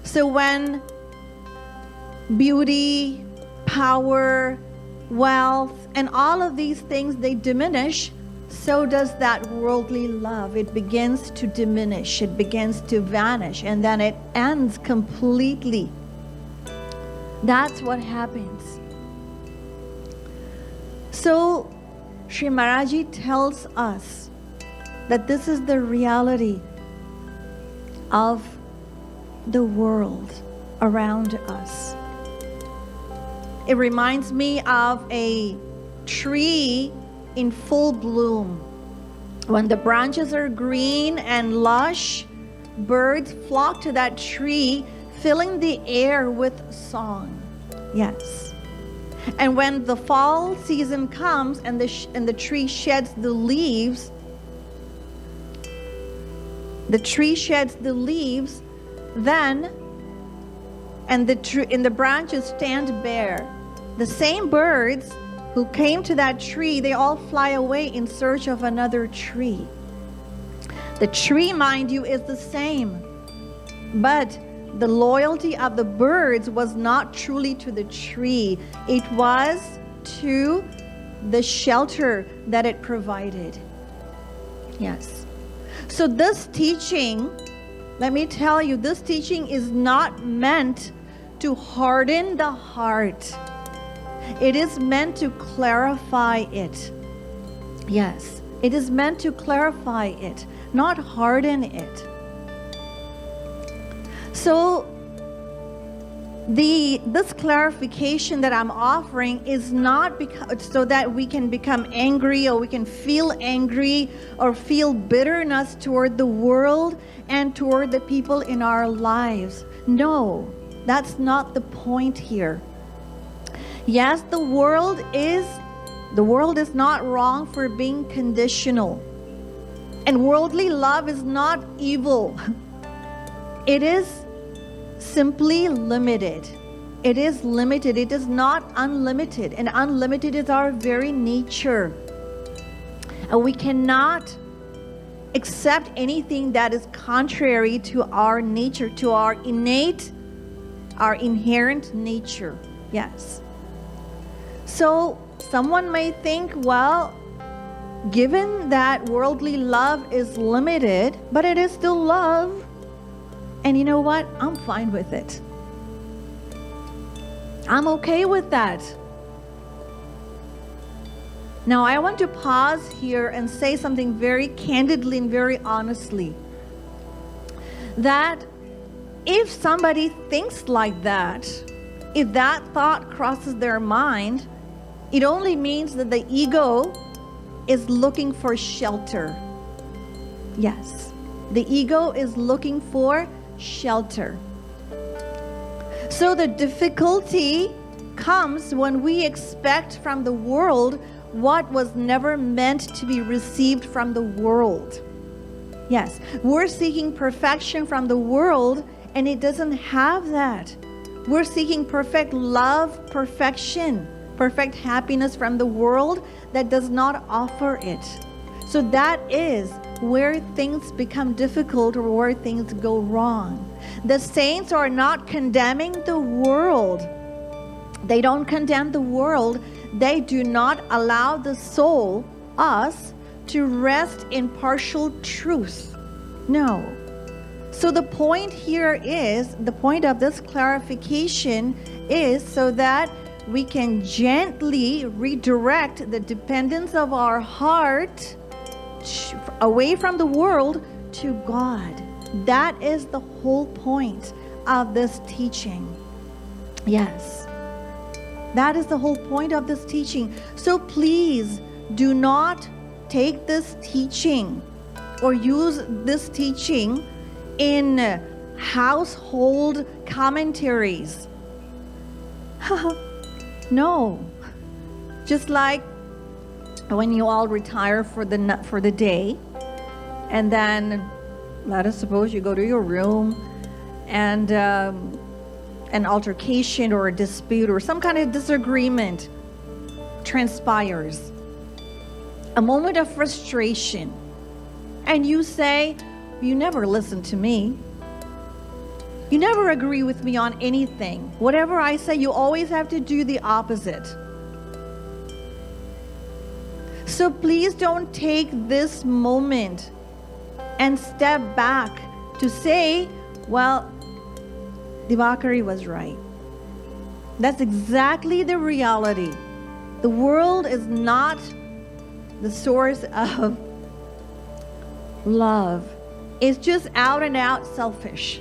So when beauty, power, wealth, and all of these things, they diminish, so does that worldly love. It begins to diminish, it begins to vanish, and then it ends completely. That's what happens. So Sri Maharaji tells us that this is the reality of the world around us. It reminds me of a tree in full bloom. When the branches are green and lush, birds flock to that tree, filling the air with song. Yes. And when the fall season comes and the tree sheds the leaves, then and the branches stand bare. The same birds who came to that tree, they all fly away in search of another tree. The tree, mind you, is the same, but the loyalty of the birds was not truly to the tree. It was to the shelter that it provided. Yes. So this teaching, let me tell you, this teaching is not meant to harden the heart. It is meant to clarify it. Yes, it is meant to clarify it, not harden it. So this clarification that I'm offering is not so that we can become angry, or we can feel angry or feel bitterness toward the world and toward the people in our lives. No, that's not the point here. Yes, the world is not wrong for being conditional. And worldly love is not evil. It is simply limited. It is limited. It is not unlimited. And unlimited is our very nature. And we cannot accept anything that is contrary to our nature, to our inherent nature. Yes. So someone may think, well, given that worldly love is limited, but it is still love, and you know what? I'm fine with it. I'm okay with that. Now, I want to pause here and say something very candidly and very honestly. That if somebody thinks like that, if that thought crosses their mind, it only means that the ego is looking for shelter. Yes, the ego is looking for shelter. So the difficulty comes when we expect from the world what was never meant to be received from the world. Yes, we're seeking perfection from the world, and it doesn't have that. We're seeking perfect love, perfection, perfect happiness from the world that does not offer it. So that is where things become difficult, or where things go wrong. The saints are not condemning the world. They don't condemn the world. They do not allow the soul, us, to rest in partial truth. No. So the point here is, the point of this clarification is so that we can gently redirect the dependence of our heart away from the world to God. That is the whole point of this teaching. Yes, that is the whole point of this teaching. So please do not take this teaching or use this teaching in household commentaries. No. Just like when you all retire for the day, and then let us suppose you go to your room, and an altercation or a dispute or some kind of disagreement transpires, a moment of frustration, and you say, "You never listened to me. You never agree with me on anything. Whatever I say, you always have to do the opposite. So please don't take this moment and step back to say, well, Diwakari was right. That's exactly the reality. The world is not the source of love. It's just out and out selfish.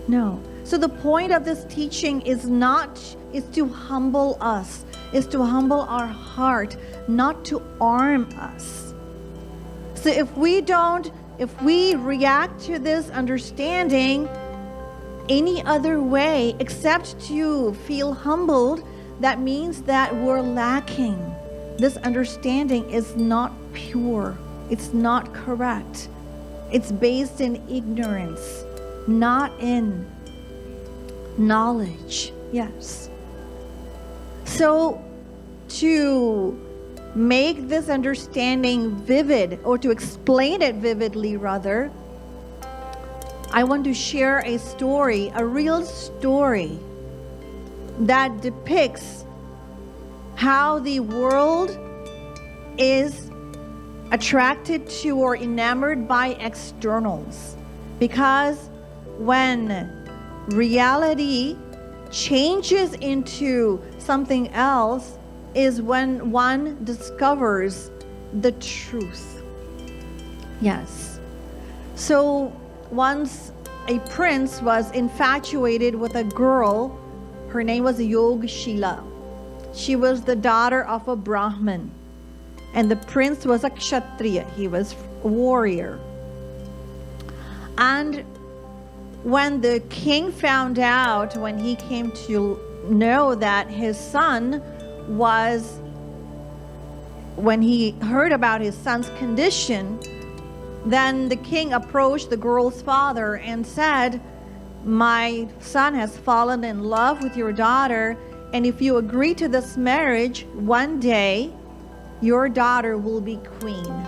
No. So the point of this teaching is to humble us, is to humble our heart, not to arm us. So if we react to this understanding any other way except to feel humbled, that means that we're lacking. This understanding is not pure. It's not correct. It's based in ignorance, not in knowledge. Yes. So to make this understanding vivid, or to explain it vividly rather, I want to share a story, a real story that depicts how the world is attracted to or enamored by externals. Because when reality changes into something else is when one discovers the truth. Yes. So once a prince was infatuated with a girl. Her name was Yogshila. She was the daughter of a Brahmin. And the prince was a Kshatriya. He was a warrior. And when the king found out, when he came to know that his son was, when he heard about his son's condition, then the king approached the girl's father and said, my son has fallen in love with your daughter, and if you agree to this marriage, one day your daughter will be queen.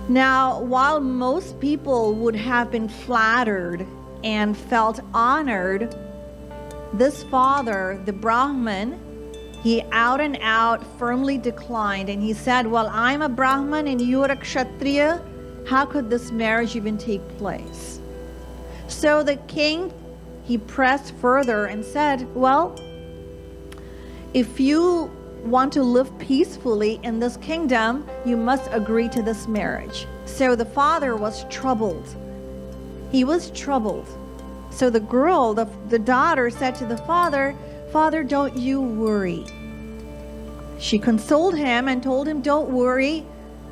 Now, while most people would have been flattered and felt honored, this father, the Brahmin, he out and out firmly declined, and he said, well, I'm a Brahmin and you are a Kshatriya. How could this marriage even take place? So the king, he pressed further and said, well, if you want to live peacefully in this kingdom, you must agree to this marriage. So the father was troubled. He was troubled. So the girl, the daughter, said to the father, Father, don't you worry. She consoled him and told him, don't worry.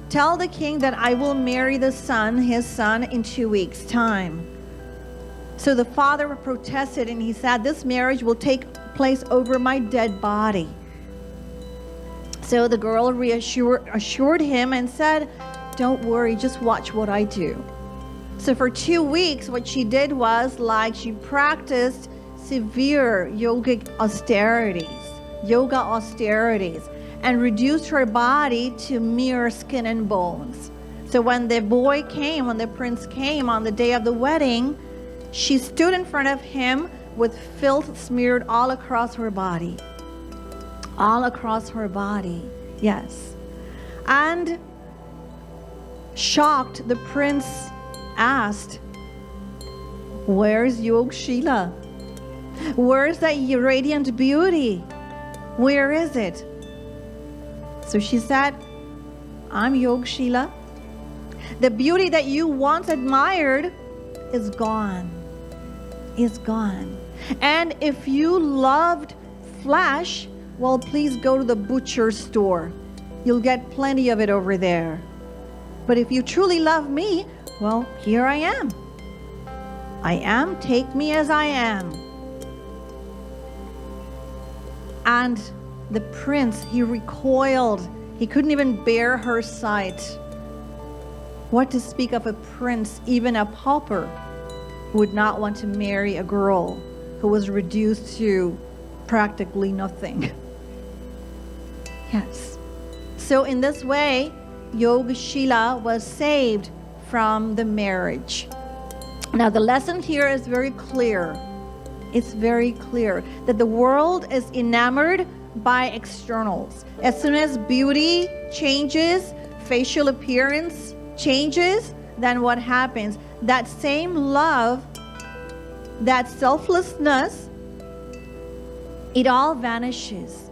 Tell the king that I will marry his son, in 2 weeks' time. So the father protested and he said, this marriage will take place over my dead body. So the girl assured him and said, don't worry, just watch what I do. So for 2 weeks, what she did was she practiced severe yoga austerities, and reduced her body to mere skin and bones. So when the prince came on the day of the wedding, she stood in front of him with filth smeared all across her body. All across her body, yes. And shocked, the prince asked, where's Yogshila? Where's that radiant beauty? Where is it? So she said, I'm Yogshila. The beauty that you once admired is gone. Is gone. And if you loved flesh, well, please go to the butcher's store. You'll get plenty of it over there. But if you truly love me, well, here I am. I am, take me as I am. And the prince, he recoiled. He couldn't even bear her sight. What to speak of a prince, even a pauper, who would not want to marry a girl who was reduced to practically nothing. Yes. So in this way, Yogshila was saved from the marriage. Now, the lesson here is very clear. It's very clear that the world is enamored by externals. As soon as beauty changes, facial appearance changes, then what happens? That same love, that selflessness, it all vanishes.